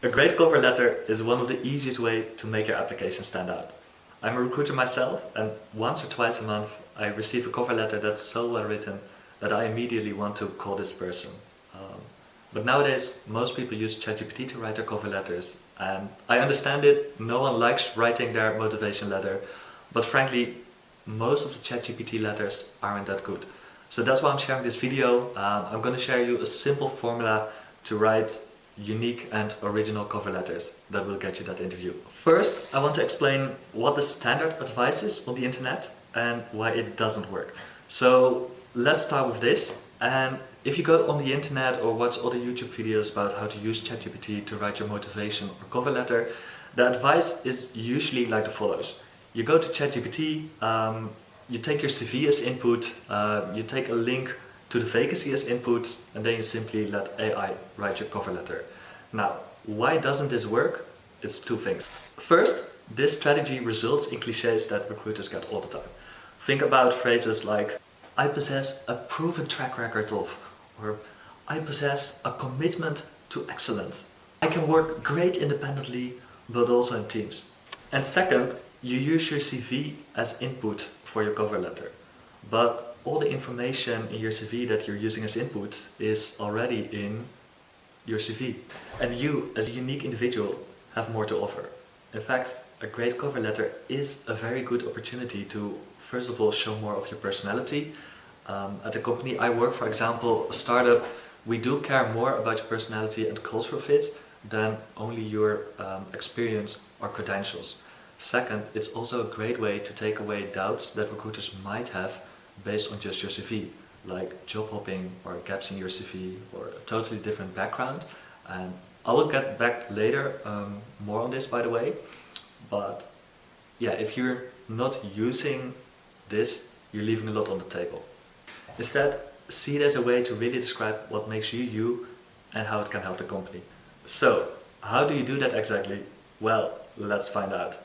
A great cover letter is one of the easiest ways to make your application stand out. I'm a recruiter myself, and once or twice a month I receive a cover letter that's so well written that I immediately want to call this person. But nowadays most people use ChatGPT to write their cover letters, and I understand it, no one likes writing their motivation letter, but frankly most of the ChatGPT letters aren't that good. So that's why I'm sharing this video. I'm going to share you a simple formula to write unique and original cover letters that will get you that interview. First, I want to explain what the standard advice is on the internet and why it doesn't work. So let's start with this. And if you go on the internet or watch other YouTube videos about how to use ChatGPT to write your motivation or cover letter, the advice is usually like the follows. You go to ChatGPT, you take your CV as input, you take a link to the vacancy as input, and then you simply let AI write your cover letter. Now, why doesn't this work? It's two things. First, this strategy results in cliches that recruiters get all the time. Think about phrases like, I possess a proven track record of, or I possess a commitment to excellence. I can work great independently, but also in teams. And second, you use your CV as input for your cover letter. But all the information in your CV that you're using as input is already in your CV. And you, as a unique individual, have more to offer. In fact, a great cover letter is a very good opportunity to, first of all, show more of your personality. At the company I work, for example, a startup, we do care more about your personality and cultural fit than only your experience or credentials. Second, it's also a great way to take away doubts that recruiters might have based on just your CV, like job hopping or gaps in your CV or a totally different background. And I will get back later more on this, by the way. But yeah, if you're not using this, you're leaving a lot on the table. Instead, see it as a way to really describe what makes you you and how it can help the company. So, how do you do that exactly? Well, let's find out.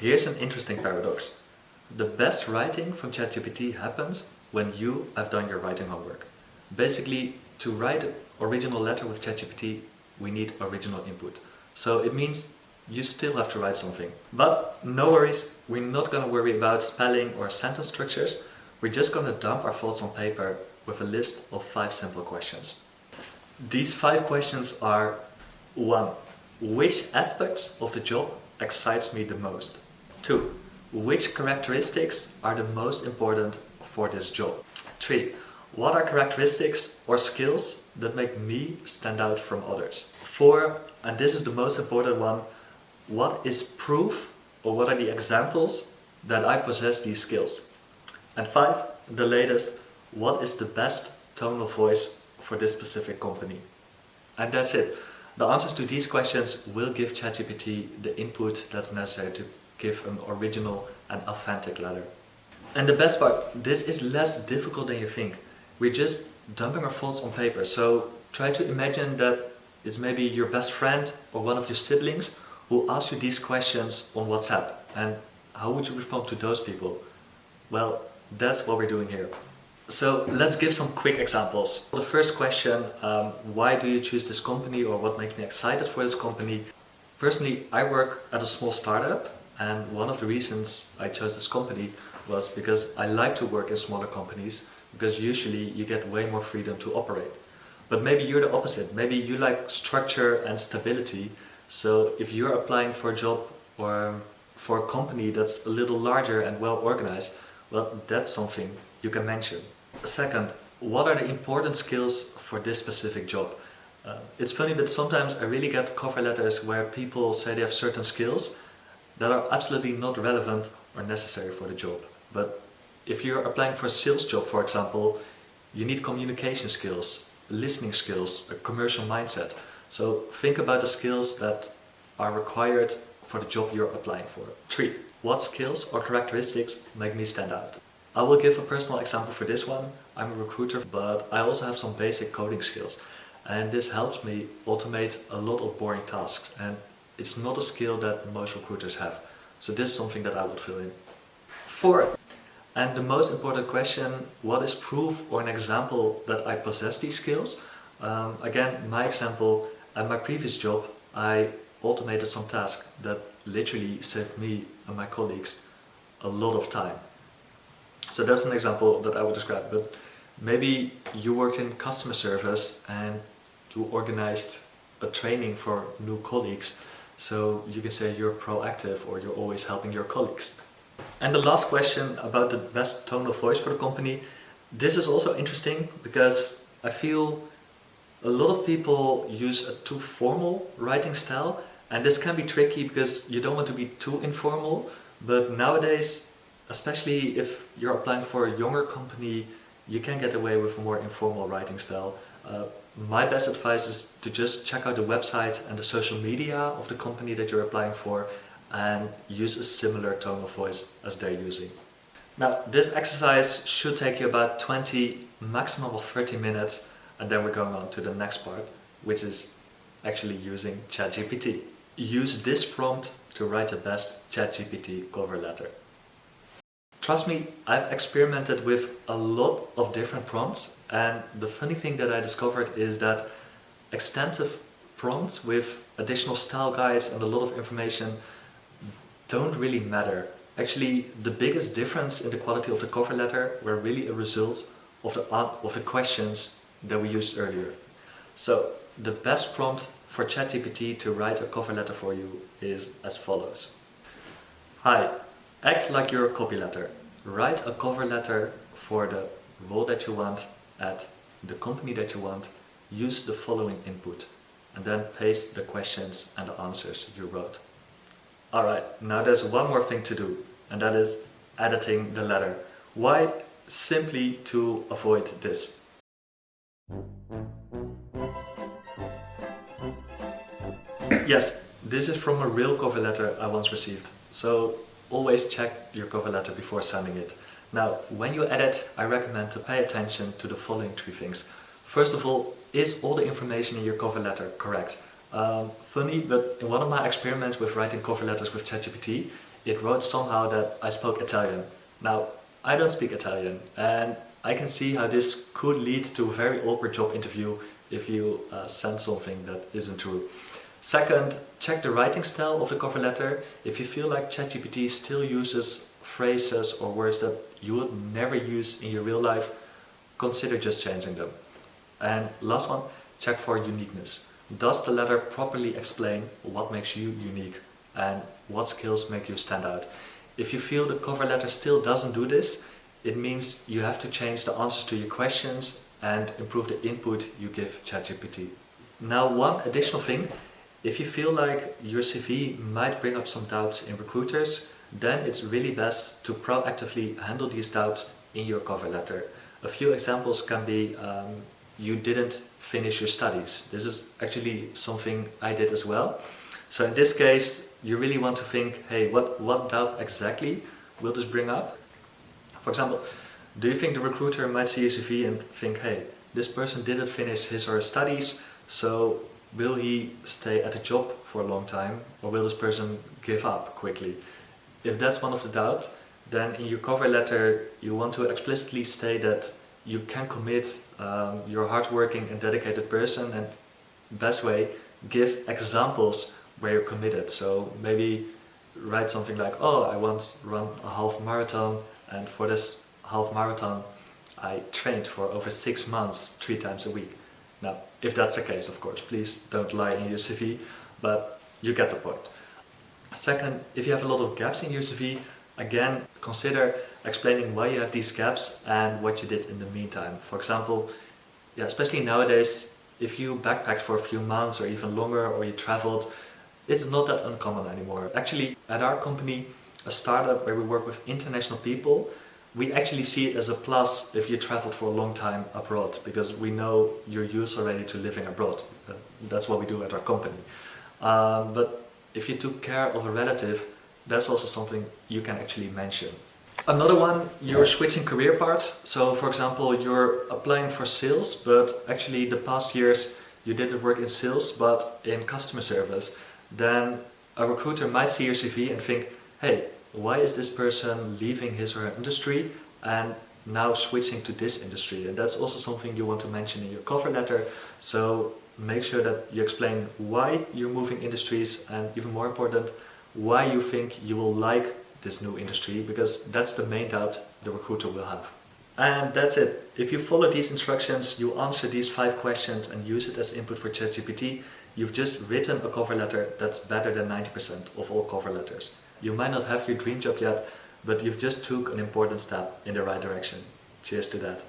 Here's an interesting paradox. The best writing from ChatGPT happens when you have done your writing homework. Basically, to write an original letter with ChatGPT, we need original input. So it means you still have to write something. But no worries, we're not going to worry about spelling or sentence structures. We're just going to dump our thoughts on paper with a list of 5 simple questions. These 5 questions are: 1. Which aspects of the job excites me the most? 2. Which characteristics are the most important for this job? 3. What are characteristics or skills that make me stand out from others? 4. And this is the most important one: what is proof, or what are the examples that I possess these skills? And 5, the latest, what is the best tone of voice for this specific company? And that's it. The answers to these questions will give ChatGPT the input that's necessary to give an original and authentic letter. And the best part, this is less difficult than you think. We're just dumping our thoughts on paper. So try to imagine that it's maybe your best friend or one of your siblings who asks you these questions on WhatsApp. And how would you respond to those people? Well, that's what we're doing here. So let's give some quick examples. The first question, why do you choose this company, or what makes me excited for this company? Personally, I work at a small startup, and one of the reasons I chose this company was because I like to work in smaller companies, because usually you get way more freedom to operate. But maybe you're the opposite. Maybe you like structure and stability. So if you're applying for a job or for a company that's a little larger and well organized, well, that's something you can mention. Second, what are the important skills for this specific job? It's funny, but sometimes I really get cover letters where people say they have certain skills that are absolutely not relevant or necessary for the job. But if you're applying for a sales job, for example, you need communication skills, listening skills, a commercial mindset. So think about the skills that are required for the job you're applying for. 3. What skills or characteristics make me stand out? I will give a personal example for this one. I'm a recruiter, but I also have some basic coding skills. And this helps me automate a lot of boring tasks. And it's not a skill that most recruiters have. So this is something that I would fill in. 4. And the most important question, what is proof or an example that I possess these skills? Again, my example, at my previous job, I automated some tasks that literally saved me and my colleagues a lot of time. So that's an example that I would describe. But maybe you worked in customer service and you organized a training for new colleagues. So you can say you're proactive or you're always helping your colleagues. And the last question about the best tone of voice for the company. This is also interesting because I feel a lot of people use a too formal writing style, and this can be tricky because you don't want to be too informal. But nowadays, especially if you're applying for a younger company, you can get away with a more informal writing style. My best advice is to just check out the website and the social media of the company that you're applying for and use a similar tone of voice as they're using. Now, this exercise should take you about 20, maximum of 30 minutes, and then we're going on to the next part, which is actually using ChatGPT. Use this prompt to write the best ChatGPT cover letter. Trust me, I've experimented with a lot of different prompts, and the funny thing that I discovered is that extensive prompts with additional style guides and a lot of information don't really matter. Actually, the biggest difference in the quality of the cover letter were really a result of the questions that we used earlier. So, the best prompt for ChatGPT to write a cover letter for you is as follows. Hi, act like you're a copyletter. Write a cover letter for the role that you want at the company that you want. Use the following input and then paste the questions and the answers you wrote. Alright, now there's one more thing to do, and that is editing the letter. Why? Simply to avoid this. Yes, this is from a real cover letter I once received. So always check your cover letter before sending it. Now, when you edit, I recommend to pay attention to the following three things. First of all, is all the information in your cover letter correct? Funny, but in one of my experiments with writing cover letters with ChatGPT, it wrote somehow that I spoke Italian. Now, I don't speak Italian, and I can see how this could lead to a very awkward job interview if you send something that isn't true. Second, check the writing style of the cover letter. If you feel like ChatGPT still uses phrases or words that you would never use in your real life, consider just changing them. And last one, check for uniqueness. Does the letter properly explain what makes you unique and what skills make you stand out? If you feel the cover letter still doesn't do this, it means you have to change the answers to your questions and improve the input you give ChatGPT. Now, one additional thing, if you feel like your CV might bring up some doubts in recruiters, then it's really best to proactively handle these doubts in your cover letter. A few examples can be you didn't finish your studies. This is actually something I did as well. So in this case, you really want to think, hey, what doubt exactly will this bring up? For example, do you think the recruiter might see your CV and think, hey, this person didn't finish his or her studies, so will he stay at a job for a long time, or will this person give up quickly? If that's one of the doubts, then in your cover letter you want to explicitly state that you can commit, you're a hardworking and dedicated person, and best way, give examples where you're committed. So maybe write something like, oh, I once run a half marathon, and for this half marathon I trained for over 6 months, 3 times a week. Now, if that's the case, of course, please don't lie in your CV, but you get the point. Second, if you have a lot of gaps in your CV, again, consider explaining why you have these gaps and what you did in the meantime. For example, especially nowadays, if you backpacked for a few months or even longer, or you traveled, it's not that uncommon anymore. Actually, at our company, a startup where we work with international people, we actually see it as a plus if you traveled for a long time abroad, because we know you're used already to living abroad. That's what we do at our company. But if you took care of a relative, that's also something you can actually mention. Another one, you're switching career paths. So for example, you're applying for sales, but actually the past years you didn't work in sales but in customer service. Then a recruiter might see your CV and think, hey, why is this person leaving his or her industry and now switching to this industry, and that's also something you want to mention in your cover letter. So make sure that you explain why you're moving industries, and even more important, why you think you will like this new industry, because that's the main doubt the recruiter will have. And that's it. If you follow these instructions, you answer these 5 questions and use it as input for ChatGPT, you've just written a cover letter that's better than 90% of all cover letters. You might not have your dream job yet, but you've just took an important step in the right direction. Cheers to that.